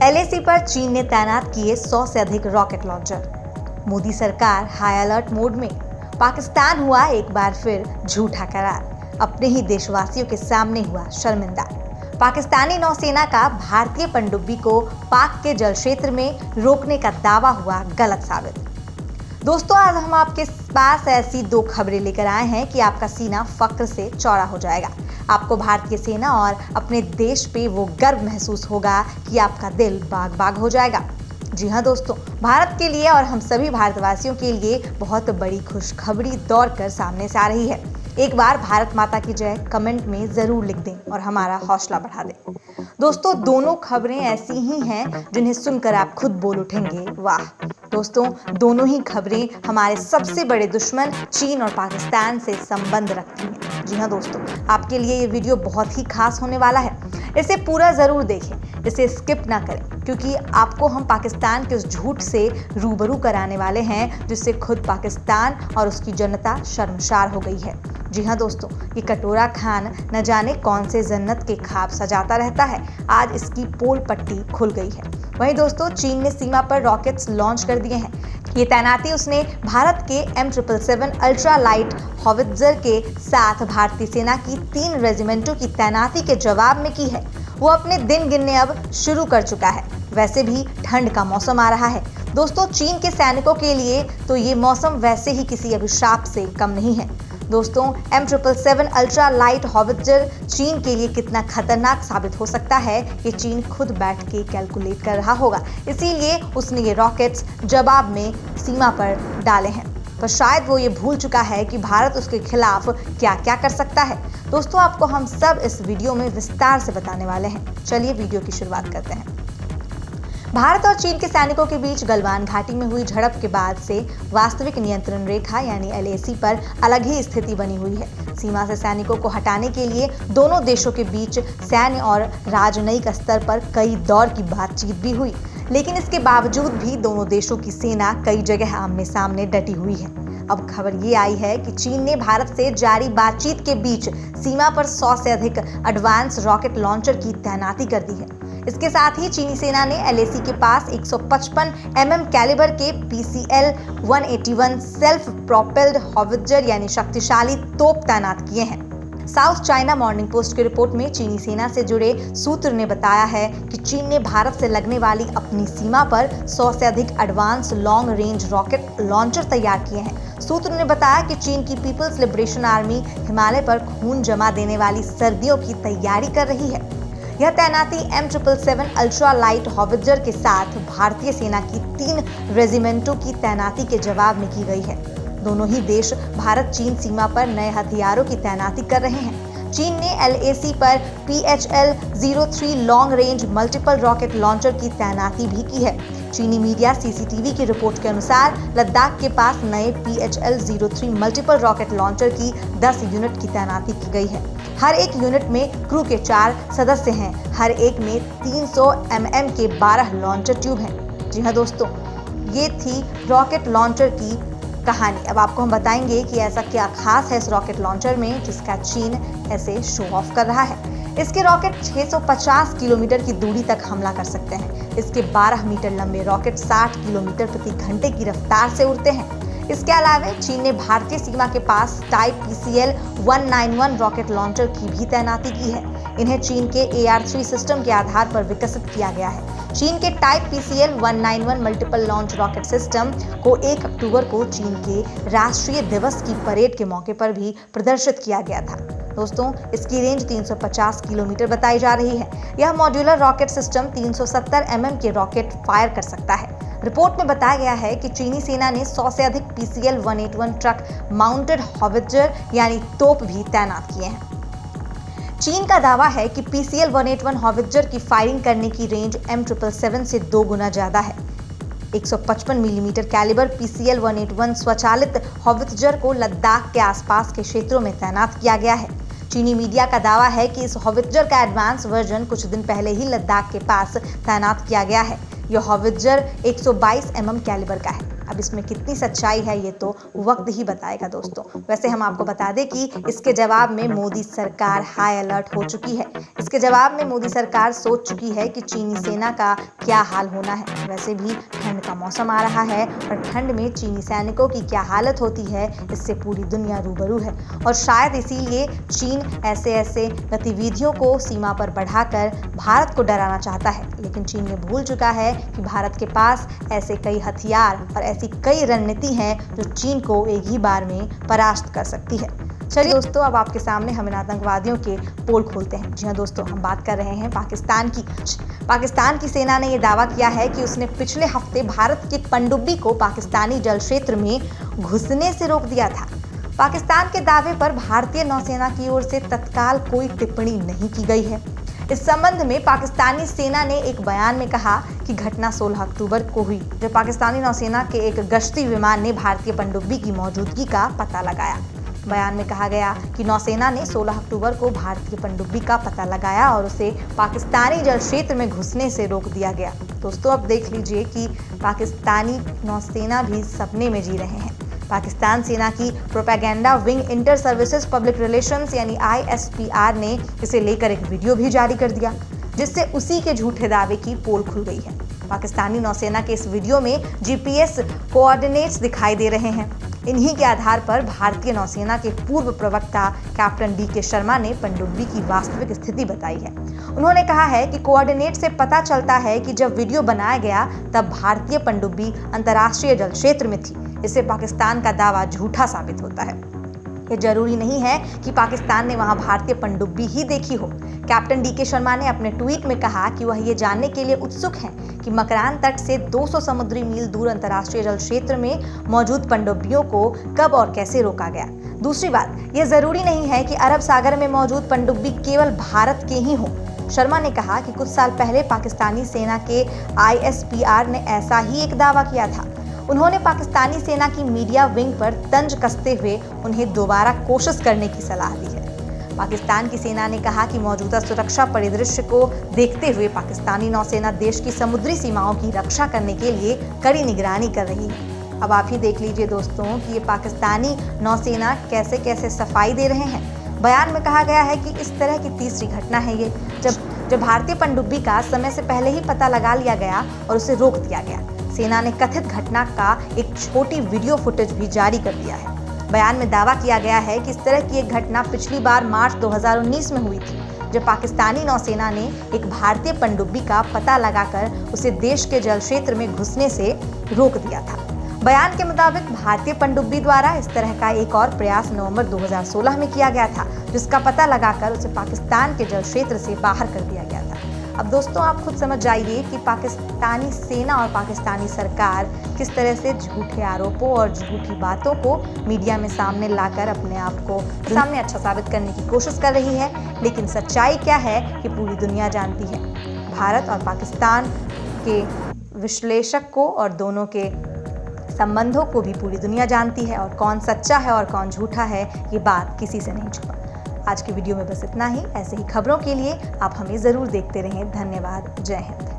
LAC पर चीन ने तैनात किए 100 से अधिक रॉकेट लॉन्चर। मोदी सरकार हाई अलर्ट मोड में। पाकिस्तान हुआ एक बार फिर झूठा करार। अपने ही देशवासियों के सामने हुआ शर्मिंदा। पाकिस्तानी नौसेना का भारतीय पनडुब्बी को पाक के जल क्षेत्र में रोकने का दावा हुआ गलत साबित। दोस्तों, आज हम आपके पास ऐसी दो खबरें लेकर आए हैं कि आपका सीना फक्र से चौड़ा हो जाएगा। आपको भारतीय सेना और अपने देश पे वो गर्व महसूस होगा कि आपका दिल बाग बाग हो जाएगा। जी हाँ दोस्तों, भारत के लिए और हम सभी भारतवासियों के लिए बहुत बड़ी खुशखबरी दौड़ कर सामने से आ रही है। एक बार भारत माता की जय कमेंट में जरूर लिख दें और हमारा हौसला बढ़ा दें। दोस्तों, दोनों खबरें ऐसी ही हैं जिन्हें सुनकर आप खुद बोल उठेंगे, वाह। दोस्तों, दोनों ही खबरें हमारे सबसे बड़े दुश्मन चीन और पाकिस्तान से संबंध रखती हैं। जी हाँ दोस्तों, आपके लिए ये वीडियो बहुत ही खास होने वाला है। इसे पूरा जरूर देखें, इसे स्किप ना करें, क्योंकि आपको हम पाकिस्तान के उस झूठ से रूबरू कराने वाले हैं जिससे खुद पाकिस्तान और उसकी जनता शर्मसार हो गई है। जी हाँ दोस्तों, ये कटोरा खान न जाने कौन से जन्नत के ख्वाब सजाता रहता है, आज इसकी पोल पट्टी खुल गई है। वहीं दोस्तों, चीन ने सीमा पर रॉकेट्स लॉन्च कर दिए हैं। ये तैनाती उसने भारत के M777 अल्ट्रा लाइट हॉवित्जर के साथ भारतीय सेना की 3 रेजिमेंटों की तैनाती के जवाब में की है। वो अपने दिन गिनने अब शुरू कर चुका है। वैसे भी ठंड का मौसम आ रहा है। दोस्तों, चीन के सैनिकों के लिए तो ये मौसम वैसे ही किसी अभिशाप से कम नहीं है। दोस्तों, M777 अल्ट्रा लाइट हॉवित्जर चीन के लिए कितना खतरनाक साबित हो सकता है, ये चीन खुद बैठ के कैलकुलेट कर रहा होगा। इसीलिए उसने ये रॉकेट्स जवाब में सीमा पर डाले हैं। पर शायद वो ये भूल चुका है कि भारत उसके खिलाफ क्या क्या कर सकता है। दोस्तों, आपको हम सब इस वीडियो में विस्तार से बताने वाले हैं। चलिए वीडियो की शुरुआत करते हैं। भारत और चीन के सैनिकों के बीच गलवान घाटी में हुई झड़प के बाद से वास्तविक नियंत्रण रेखा यानी एलएसी पर अलग ही स्थिति बनी हुई है। सीमा से सैनिकों को हटाने के लिए दोनों देशों के बीच सैन्य और राजनयिक स्तर पर कई दौर की बातचीत भी हुई, लेकिन इसके बावजूद भी दोनों देशों की सेना कई जगह आमने सामने डटी हुई है। अब खबर ये आई है कि चीन ने भारत से जारी बातचीत के बीच सीमा पर 100 से अधिक एडवांस रॉकेट लॉन्चर की तैनाती कर दी है। इसके साथ ही चीनी सेना ने एलएसी के पास 155 mm कैलिबर के PCL 181 सेल्फ प्रोपेल्ड हॉवित्जर यानी शक्तिशाली तोप तैनात किए हैं। साउथ चाइना मॉर्निंग पोस्ट की रिपोर्ट में चीनी सेना से जुड़े सूत्र ने बताया है कि चीन ने भारत से लगने वाली अपनी सीमा पर 100 से अधिक advance long range rocket launcher तैयार किए हैं। सूत्र ने बताया कि चीन की पीपल्स लिबरेशन आर्मी हिमालय पर खून जमा देने वाली सर्दियों की तैयारी कर रही है। यह तैनाती M777 अल्ट्रा लाइट हॉवित्जर के साथ भारतीय सेना की 3 रेजिमेंटों की तैनाती के जवाब में की गई है। दोनों ही देश भारत चीन सीमा पर नए हथियारों की तैनाती कर रहे हैं। चीन ने एलएसी पर PHL-03 long range multiple rocket launcher की तैनाती भी की है। चीनी मीडिया CCTV की रिपोर्ट के अनुसार लद्दाख के पास नए PHL-03 मल्टीपल रॉकेट लॉन्चर की 10 यूनिट की तैनाती की गई है। हर एक यूनिट में क्रू के 4 सदस्य हैं। हर एक में 300 mm के 12 लॉन्चर ट्यूब हैं। जी हाँ दोस्तों, ये थी रॉकेट लॉन्चर की कहानी। अब आपको हम बताएंगे कि ऐसा क्या खास है इस रॉकेट लॉन्चर में जिसका चीन ऐसे शो ऑफ कर रहा है। इसके रॉकेट 650 किलोमीटर की दूरी तक हमला कर सकते हैं। इसके 12 मीटर लंबे रॉकेट 60 किलोमीटर प्रति घंटे की रफ्तार से उड़ते हैं। इसके अलावा चीन ने भारतीय सीमा के पास टाइप PCL 191 रॉकेट लॉन्चर की भी तैनाती की है। इन्हें चीन के AR-3 सिस्टम के आधार पर विकसित किया गया है। चीन के type PCL 191 multiple launch rocket system को 1 अक्टूबर को चीन के राष्ट्रीय दिवस की परेड के मौके पर भी प्रदर्शित किया गया था। दोस्तों, इसकी रेंज 350 किलोमीटर बताई जा रही है। यह मॉड्यूलर रॉकेट सिस्टम 370 mm के रॉकेट फायर कर सकता है। रिपोर्ट में बताया गया है कि चीनी सेना ने 100 से अधिक PCL 181 ट्रक माउंटेड हॉवित्जर यानी तोप भी तैनात किए हैं। चीन का दावा है कि PCL 181 हॉवित्जर की फायरिंग करने की रेंज M777 से 2 गुना ज्यादा है। 155 मिलीमीटर कैलिबर PCL 181 स्वचालित हॉवित्जर को लद्दाख के आसपास के क्षेत्रों में तैनात किया गया है। चीनी मीडिया का दावा है कि इस हॉवित्जर का एडवांस वर्जन कुछ दिन पहले ही लद्दाख के पास तैनात किया गया है। यह हॉवित्जर 122 mm कैलिबर का है। अब इसमें कितनी सच्चाई है ये तो वक्त ही बताएगा दोस्तों। वैसे हम आपको बता दें कि इसके जवाब में मोदी सरकार हाई अलर्ट हो चुकी है। इसके जवाब में मोदी सरकार सोच चुकी है कि चीनी सेना का क्या हाल होना है। वैसे भी ठंड का मौसम आ रहा है और ठंड में चीनी सैनिकों की क्या हालत होती है इससे पूरी दुनिया रूबरू है और शायद इसीलिए चीन ऐसे गतिविधियों को सीमा पर बढ़ाकर भारत को डराना चाहता है। लेकिन चीन ये भूल चुका है कि भारत के पास ऐसे कई हथियार और ऐसी कई रणनीति हैं जो चीन को एक ही बार में परास्त कर सकती है। चलिए दोस्तों, अब आपके सामने हम इन आतंकवादियों के पोल खोलते हैं। जी हाँ दोस्तों, हम बात कर रहे हैं पाकिस्तान की सेना ने यह दावा किया है कि उसने पिछले हफ्ते भारत की पनडुब्बी को पाकिस्तानी जल क्षेत्र में घुसने से रोक दिया था। पाकिस्तान के दावे पर भारतीय नौसेना की ओर से तत्काल कोई टिप्पणी नहीं की गई है। इस संबंध में पाकिस्तानी सेना ने एक बयान में कहा कि घटना 16 अक्टूबर को हुई, जब पाकिस्तानी नौसेना के एक गश्ती विमान ने भारतीय पनडुब्बी की मौजूदगी का पता लगाया। बयान में कहा गया कि नौसेना ने 16 अक्टूबर को भारतीय पनडुब्बी का पता लगाया और उसे पाकिस्तानी जल क्षेत्र में घुसने से रोक दिया गया। दोस्तों, अब देख लीजिए कि पाकिस्तानी नौसेना भी सपने में जी रहे हैं। पाकिस्तान सेना की propaganda wing inter services public relations यानी ISPR ने इसे लेकर एक वीडियो भी जारी कर दिया, जिससे उसी के झूठे दावे की पोल खुल गई है। पाकिस्तानी नौसेना के इस वीडियो में GPS कोऑर्डिनेट्स दिखाई दे रहे हैं। इन्हीं के आधार पर भारतीय नौसेना के पूर्व प्रवक्ता कैप्टन DK शर्मा ने पनडुब्बी की वास्तविक स्थिति बताई है। उन्होंने कहा है कि कोऑर्डिनेट से पता चलता है कि जब वीडियो बनाया गया तब भारतीय पनडुब्बी अंतर्राष्ट्रीय जल क्षेत्र में थी। इससे पाकिस्तान का दावा झूठा साबित होता है। ये जरूरी नहीं है कि पाकिस्तान ने वहां भारतीय पनडुब्बी ही देखी हो। कैप्टन DK शर्मा ने अपने ट्वीट में कहा कि वह ये जानने के लिए उत्सुक हैं कि मकरान तट से 200 समुद्री मील दूर अंतर्राष्ट्रीय जल क्षेत्र में मौजूद पनडुब्बियों को कब और कैसे रोका गया। दूसरी बात, यह जरूरी नहीं है कि अरब सागर में मौजूद पनडुब्बी केवल भारत के ही हो। शर्मा ने कहा कि कुछ साल पहले पाकिस्तानी सेना के ISPR ने ऐसा ही एक दावा किया था। उन्होंने पाकिस्तानी सेना की मीडिया विंग पर तंज कसते हुए उन्हें दोबारा कोशिश करने की सलाह दी है। पाकिस्तान की सेना ने कहा कि मौजूदा सुरक्षा परिदृश्य को देखते हुए पाकिस्तानी नौसेना देश की समुद्री सीमाओं की रक्षा करने के लिए कड़ी निगरानी कर रही है। अब आप ही देख लीजिए दोस्तों कि ये पाकिस्तानी नौसेना कैसे कैसे सफाई दे रहे हैं। बयान में कहा गया है कि इस तरह की तीसरी घटना है ये, जब भारतीय पनडुब्बी का समय से पहले ही पता लगा लिया गया और उसे रोक दिया गया। सेना ने कथित घटना का एक छोटी वीडियो फुटेज भी जारी कर दिया है। बयान में दावा किया गया है कि इस तरह की एक घटना पिछली बार मार्च 2019 में हुई थी, जब पाकिस्तानी नौसेना ने एक भारतीय पनडुब्बी का पता लगाकर उसे देश के जल क्षेत्र में घुसने से रोक दिया था। बयान के मुताबिक भारतीय पनडुब्बी द्वारा इस तरह का एक और प्रयास नवंबर 2016 में किया गया था, जिसका पता लगाकर उसे पाकिस्तान के जल क्षेत्र से बाहर कर दिया गया था। अब दोस्तों, आप खुद समझ जाइए कि पाकिस्तानी सेना और पाकिस्तानी सरकार किस तरह से झूठे आरोपों और झूठी बातों को मीडिया में सामने लाकर अपने आप को सामने अच्छा साबित करने की कोशिश कर रही है। लेकिन सच्चाई क्या है कि पूरी दुनिया जानती है। भारत और पाकिस्तान के विश्लेषक को और दोनों के संबंधों को भी पूरी दुनिया जानती है और कौन सच्चा है और कौन झूठा है ये बात किसी से नहीं छुपा। आज की वीडियो में बस इतना ही। ऐसे ही खबरों के लिए आप हमें ज़रूर देखते रहें। धन्यवाद। जय हिंद।